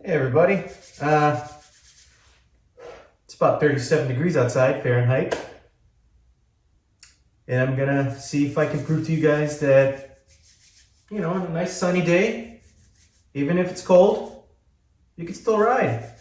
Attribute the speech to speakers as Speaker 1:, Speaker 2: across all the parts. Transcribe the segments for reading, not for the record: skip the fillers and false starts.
Speaker 1: Hey everybody, it's about 37 degrees outside Fahrenheit, and I'm gonna see if I can prove to you guys that, on a nice sunny day, even if it's cold, you can still ride.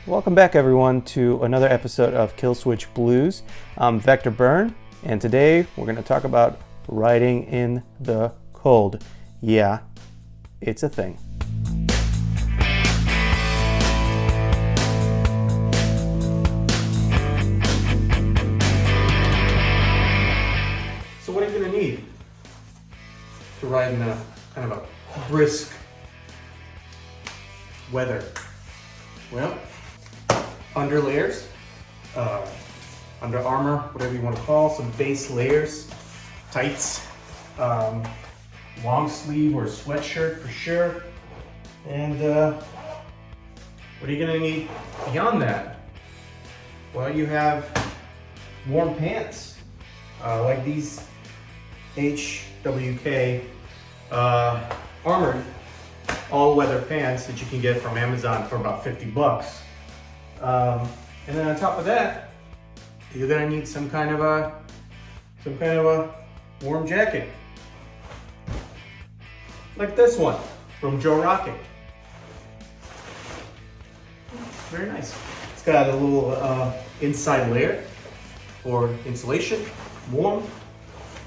Speaker 1: Welcome back everyone to another episode of Kill Switch Blues. I'm Vector Byrne, and today we're going to talk about riding in the cold. Yeah, it's a thing. So what are you going to need to ride in a kind of a brisk weather? Well, under layers, under armor, whatever you want to call, some base layers, tights, long sleeve or sweatshirt for sure. And what are you gonna need beyond that? Well, you have warm pants, like these HWK armored all-weather pants that you can get from Amazon for about 50 bucks. And then on top of that, you're gonna need some kind of a warm jacket, like this one from Joe Rocket. Very nice. It's got a little inside layer for insulation, warm,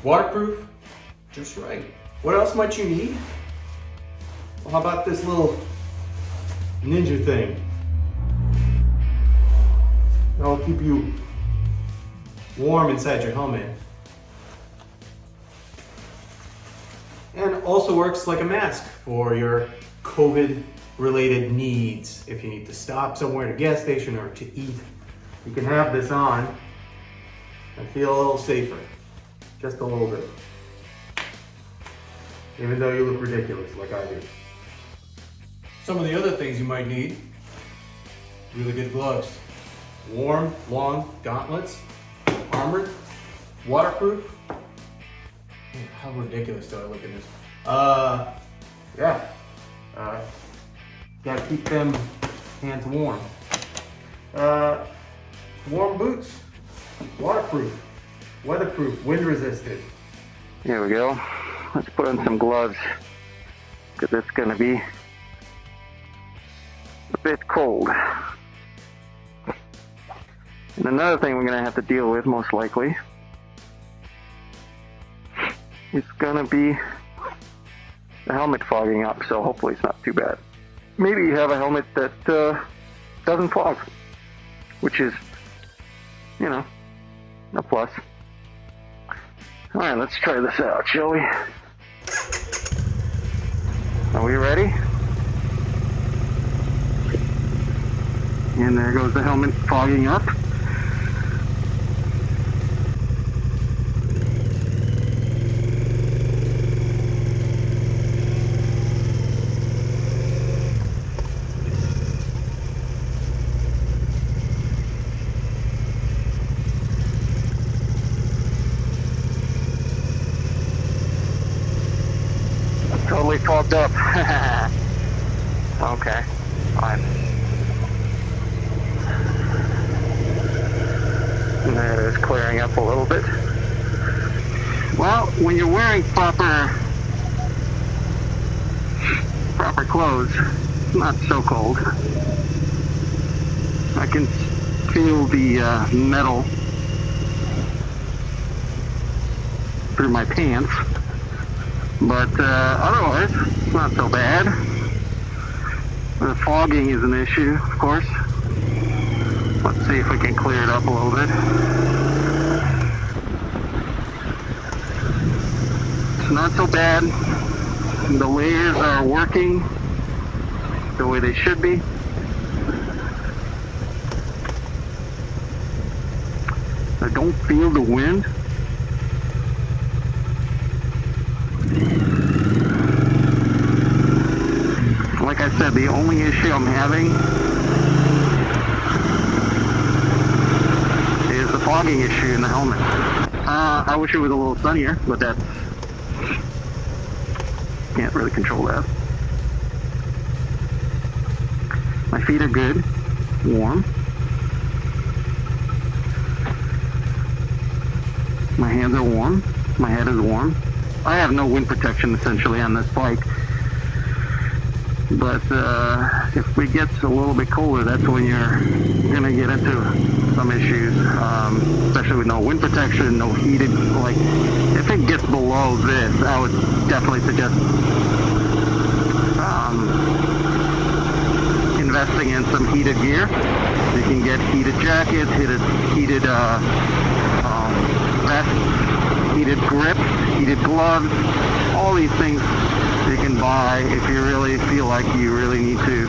Speaker 1: waterproof, just right. What else might you need? Well, how about this little ninja thing? That'll keep you warm inside your helmet. And also works like a mask for your COVID-related needs. If you need to stop somewhere at a gas station or to eat, you can have this on and feel a little safer. Just a little bit. Even though you look ridiculous like I do. Some of the other things you might need: really good gloves. Warm, long gauntlets, armored, waterproof. How ridiculous do I look in this? Gotta keep them hands warm. Warm boots, waterproof, weatherproof, wind resistant.
Speaker 2: Here we go. Let's put on some gloves, because it's gonna be a bit cold. And another thing we're going to have to deal with, most likely, is going to be the helmet fogging up, so hopefully it's not too bad. Maybe you have a helmet that doesn't fog, which is, a plus. Alright, let's try this out, shall we? Are we ready? And there goes the helmet fogging up. Totally fogged up. Okay, fine. And there it is, clearing up a little bit. Well, when you're wearing proper clothes, it's not so cold. I can feel the metal through my pants. But otherwise, it's not so bad. The fogging is an issue, of course. Let's see if we can clear it up a little bit. It's not so bad. The layers are working the way they should be. I don't feel the wind. Like I said, the only issue I'm having is the fogging issue in the helmet. I wish it was a little sunnier, but that can't really control that. My feet are good, warm. My hands are warm. My head is warm. I have no wind protection essentially on this bike. But if it gets a little bit colder, that's when you're going to get into some issues, especially with no wind protection, no heated. Like, if it gets below this, I would definitely suggest investing in some heated gear. You can get heated jackets, heated vests, heated grips, heated gloves, all these things you can buy if you really feel like you really need to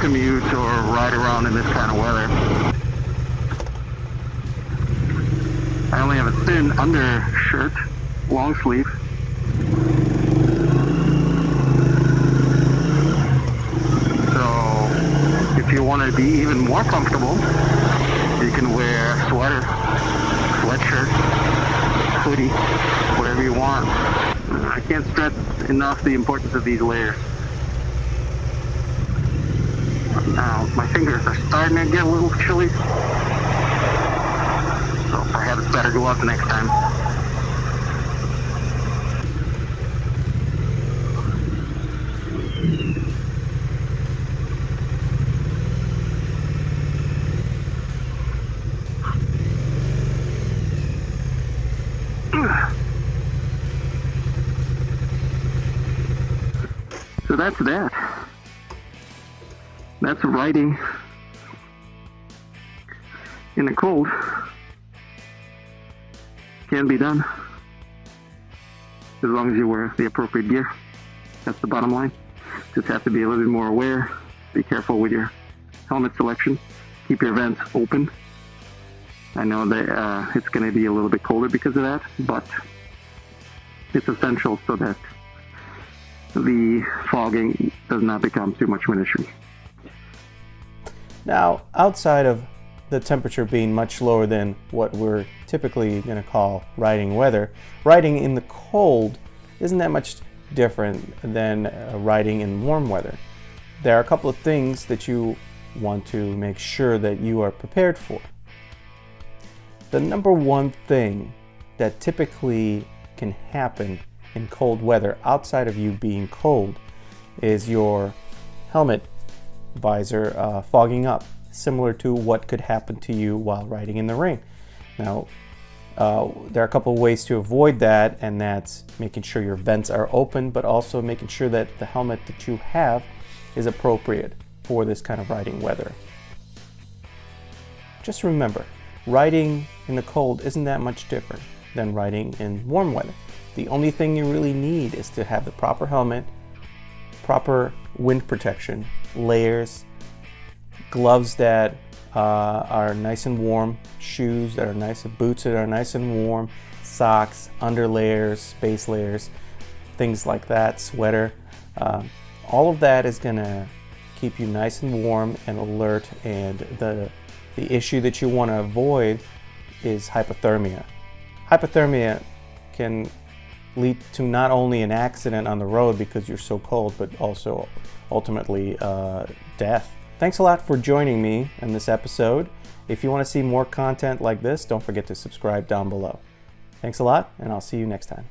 Speaker 2: commute or ride around in this kind of weather. I only have a thin undershirt, long sleeve. So if you want to be even more comfortable, you can wear a sweater, sweatshirt, hoodie, whatever you want. I can't stress enough the importance of these layers. Now, my fingers are starting to get a little chilly, so perhaps better gloves next time. So that's that. That's riding in the cold. Can be done as long as you wear the appropriate gear. That's the bottom line. Just have to be a little bit more aware. Be careful with your helmet selection. Keep your vents open. I know that it's going to be a little bit colder because of that, but it's essential so that the fogging does not become too much of an issue.
Speaker 3: Now, outside of the temperature being much lower than what we're typically going to call riding weather, riding in the cold isn't that much different than riding in warm weather. There are a couple of things that you want to make sure that you are prepared for. The number one thing that typically can happen in cold weather, outside of you being cold, is your helmet visor fogging up, similar to what could happen to you while riding in the rain. Now, there are a couple of ways to avoid that, and that's making sure your vents are open, but also making sure that the helmet that you have is appropriate for this kind of riding weather. Just remember, riding in the cold isn't that much different than riding in warm weather. The only thing you really need is to have the proper helmet, proper wind protection, layers, gloves that are nice and warm, shoes that are nice, boots that are nice and warm, socks, under layers, base layers, things like that, sweater. All of that is gonna keep you nice and warm and alert, and the issue that you want to avoid is hypothermia. Hypothermia can lead to not only an accident on the road because you're so cold, but also ultimately death. Thanks a lot for joining me in this episode. If you want to see more content like this, don't forget to subscribe down below. Thanks a lot, and I'll see you next time.